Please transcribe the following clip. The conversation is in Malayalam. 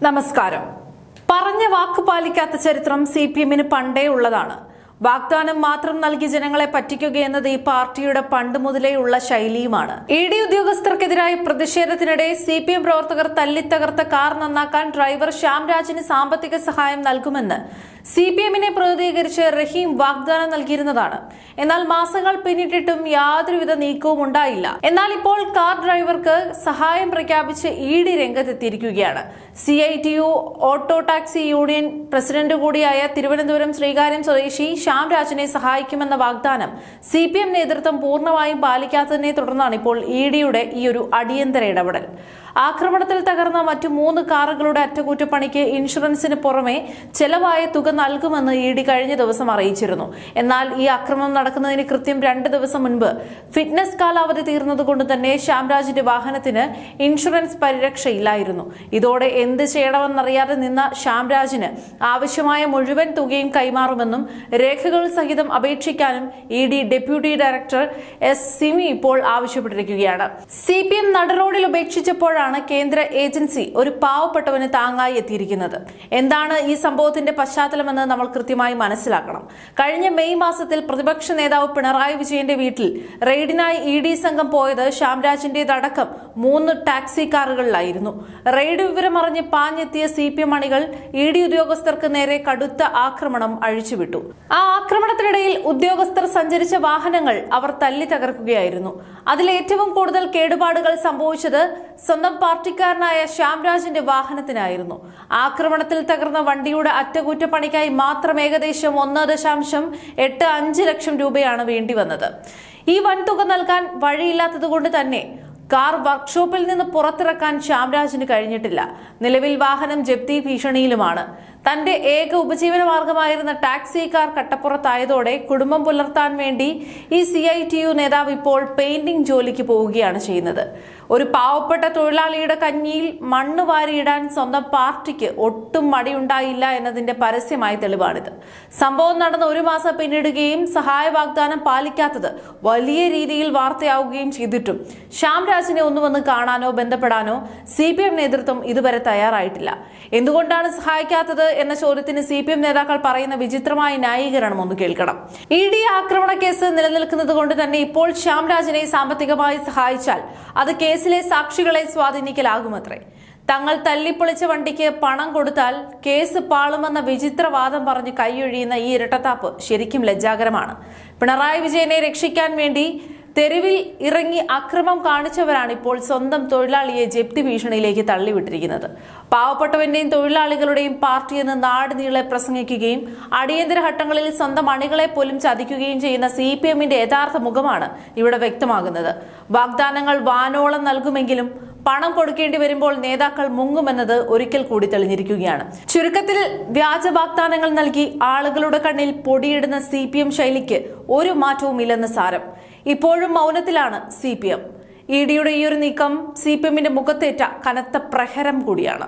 നമസ്കാരം. പറഞ്ഞ വാക്ക് പാലിക്കാത്ത ചരിത്രം സിപിഎമ്മിന് പണ്ടേ ഉള്ളതാണ്. വാഗ്ദാനം മാത്രം നൽകി ജനങ്ങളെ പറ്റിക്കുകയെന്നത് ഈ പാർട്ടിയുടെ പണ്ട് മുതലേയുള്ള ശൈലിയുമാണ്. ഇഡി ഉദ്യോഗസ്ഥർക്കെതിരായ പ്രതിഷേധത്തിനിടെ സിപിഎം പ്രവർത്തകർ തല്ലിത്തകർത്ത കാർ നന്നാക്കാൻ ഡ്രൈവർ ശ്യാംരാജിന് സാമ്പത്തിക സഹായം നൽകുമെന്ന് സിപിഎമ്മിനെ പ്രതിനിധീകരിച്ച് റഹീം വാഗ്ദാനം നൽകിയിരുന്നതാണ്. എന്നാൽ മാസങ്ങൾ പിന്നിട്ടിട്ടും യാതൊരുവിധ നീക്കവും ഉണ്ടായില്ല. എന്നാൽ ഇപ്പോൾ കാർ ഡ്രൈവർക്ക് സഹായം പ്രഖ്യാപിച്ച് ഇഡി രംഗത്തെത്തിയിരിക്കുകയാണ്. CITU auto taxi union president കൂടിയായ തിരുവനന്തപുരം ശ്രീകാര്യം സ്വദേശി ശ്യാംരാജിനെ സഹായിക്കുമെന്ന വാഗ്ദാനം സിപിഎം നേതൃത്വം പൂർണ്ണമായും പാലിക്കാത്തതിനെ തുടർന്നാണ് ഇപ്പോൾ ഇഡിയുടെ ഈ ഒരു അടിയന്തര ഇടപെടൽ. ആക്രമണത്തിൽ തകർന്ന മറ്റു 3 കാറുകളുടെ അറ്റകുറ്റപ്പണിക്ക് ഇൻഷുറൻസിന് പുറമെ ചെലവായ തുക നൽകുമെന്ന് ഇഡി കഴിഞ്ഞ ദിവസം അറിയിച്ചിരുന്നു. എന്നാൽ ഈ ആക്രമണം നടക്കുന്നതിന് കൃത്യം 2 ദിവസം മുൻപ് ഫിറ്റ്നസ് കാലാവധി തീർന്നതുകൊണ്ട് തന്നെ ശ്യാംരാജിന്റെ വാഹനത്തിന് ഇൻഷുറൻസ് പരിരക്ഷയില്ലായിരുന്നു. ഇതോടെ എന്ത് ചെയ്യണമെന്നറിയാതെ നിന്ന ശ്യാംരാജിന് ആവശ്യമായ മുഴുവൻ തുകയും കൈമാറുമെന്നും രേഖകൾ സഹിതം അപേക്ഷിക്കാനും ED deputy director S. Simi ഇപ്പോൾ ആവശ്യപ്പെട്ടിരിക്കുകയാണ്. CPM നടുറോഡിൽ ഉപേക്ഷിച്ചപ്പോഴാണ് കേന്ദ്ര ഏജൻസി ഒരു പാവപ്പെട്ടവന് താങ്ങായി എത്തിയിരിക്കുന്നത്. എന്താണ് ഈ സംഭവത്തിന്റെ പശ്ചാത്തലമെന്ന് നമ്മൾ കൃത്യമായി മനസ്സിലാക്കണം. കഴിഞ്ഞ മെയ് മാസത്തിൽ പ്രതിപക്ഷ നേതാവ് പിണറായി വിജയന്റെ വീട്ടിൽ റെയ്ഡിനായി ഇഡി സംഘം പോയത് ശ്യാംരാജിന്റേതടക്കം 3 ടാക്സി കാറുകളിലായിരുന്നു. റെയ്ഡ് വിവരമറിഞ്ഞ് പാഞ്ഞെത്തിയ CPM അണികൾ ഇഡി ഉദ്യോഗസ്ഥർക്ക് നേരെ കടുത്ത ആക്രമണം അഴിച്ചുവിട്ടു. ആ ആക്രമണത്തിനിടയിൽ ഉദ്യോഗസ്ഥർ സഞ്ചരിച്ച വാഹനങ്ങൾ അവർ തല്ലി തകർക്കുകയായിരുന്നു. അതിലേറ്റവും കൂടുതൽ കേടുപാടുകൾ സംഭവിച്ചത് സ്വന്തം പാർട്ടിക്കാരനായ ശ്യാംരാജിന്റെ വാഹനത്തിനായിരുന്നു. ആക്രമണത്തിൽ തകർന്ന വണ്ടിയുടെ അറ്റകുറ്റപ്പണിക്കായി മാത്രം ഏകദേശം 1.85 ലക്ഷം രൂപയാണ് വേണ്ടിവന്നത്. ഈ വൻതുക നൽകാൻ വഴിയില്ലാത്തതുകൊണ്ട് തന്നെ കാർ വർക്ക്ഷോപ്പിൽ നിന്ന് പുറത്തിറക്കാൻ ശ്യാംരാജിന് കഴിഞ്ഞിട്ടില്ല. നിലവിൽ വാഹനം ജപ്തി ഭീഷണിയിലുമാണ്. തന്റെ ഏക ഉപജീവന മാർഗമായിരുന്ന ടാക്സി കാർ കട്ടപ്പുറത്തായതോടെ കുടുംബം പുലർത്താൻ വേണ്ടി ഈ CITU നേതാവ് ഇപ്പോൾ പെയിന്റിംഗ് ജോലിക്ക് പോവുകയാണ് ചെയ്യുന്നത്. ഒരു പാവപ്പെട്ട തൊഴിലാളിയുടെ കഞ്ഞിയിൽ മണ്ണ് വാരിയിടാൻ സ്വന്തം പാർട്ടിക്ക് ഒട്ടും മടിയുണ്ടായില്ല എന്നതിന്റെ പരസ്യമായ തെളിവാണിത്. സംഭവം നടന്ന് 1 മാസം പിന്നിടുകയും സഹായ വാഗ്ദാനം പാലിക്കാത്തത് വലിയ രീതിയിൽ വാർത്തയാവുകയും ചെയ്തിട്ടും ശ്യാംരാജിനെ ഒന്ന് വന്ന് കാണാനോ ബന്ധപ്പെടാനോ CPM നേതൃത്വം ഇതുവരെ തയ്യാറായിട്ടില്ല. എന്തുകൊണ്ടാണ് സഹായിക്കാത്തത് എന്ന ചോദ്യത്തിന് CPM നേതാക്കൾ പറയുന്ന വിചിത്രമായ ന്യായീകരണം ഒന്ന് കേൾക്കണം. ഇഡി ആക്രമണ കേസ് നിലനിൽക്കുന്നത് കൊണ്ട് തന്നെ ഇപ്പോൾ ശ്യാംരാജിനെ സാമ്പത്തികമായി സഹായിച്ചാൽ അത് കേസിലെ സാക്ഷികളെ സ്വാധീനിക്കലാകുമത്രേ. തങ്ങൾ തല്ലിപ്പൊളിച്ച വണ്ടിക്ക് പണം കൊടുത്താൽ കേസ് പാളുമെന്ന വിചിത്രവാദം പറഞ്ഞ് കൈയൊഴിയുന്ന ഈ ഇരട്ടത്താപ്പ് ശരിക്കും ലജ്ജാകരമാണ്. പിണറായി വിജയനെ രക്ഷിക്കാൻ വേണ്ടി തെരുവിൽ ഇറങ്ങി അക്രമം കാണിച്ചവരാണ് ഇപ്പോൾ സ്വന്തം തൊഴിലാളിയെ ജപ്തി ഭീഷണിയിലേക്ക് തള്ളിവിട്ടിരിക്കുന്നത്. പാവപ്പെട്ടവന്റെയും തൊഴിലാളികളുടെയും പാർട്ടിയെന്ന് നാട് നീളെ പ്രസംഗിക്കുകയും അടിയന്തര ഘട്ടങ്ങളിൽ സ്വന്തം അണികളെ പോലും ചതിക്കുകയും ചെയ്യുന്ന CPMന്റെ യഥാർത്ഥ മുഖമാണ് ഇവിടെ വ്യക്തമാകുന്നത്. വാഗ്ദാനങ്ങൾ വാനോളം നൽകുമെങ്കിലും പണം കൊടുക്കേണ്ടി വരുമ്പോൾ നേതാക്കൾ മുങ്ങുമെന്നത് ഒരിക്കൽ കൂടി തെളിഞ്ഞിരിക്കുകയാണ്. ചുരുക്കത്തിൽ വ്യാജ വാഗ്ദാനങ്ങൾ നൽകി ആളുകളുടെ കണ്ണിൽ പൊടിയിടുന്ന CPM ശൈലിക്ക് ഒരു മാറ്റവും ഇല്ലെന്ന് സാരം. ഇപ്പോഴും മൗനത്തിലാണ് CPM. ഇഡിയുടെ ഈ ഒരു നീക്കം CPMന്റെ മുഖത്തേറ്റ കനത്ത പ്രഹരം കൂടിയാണ്.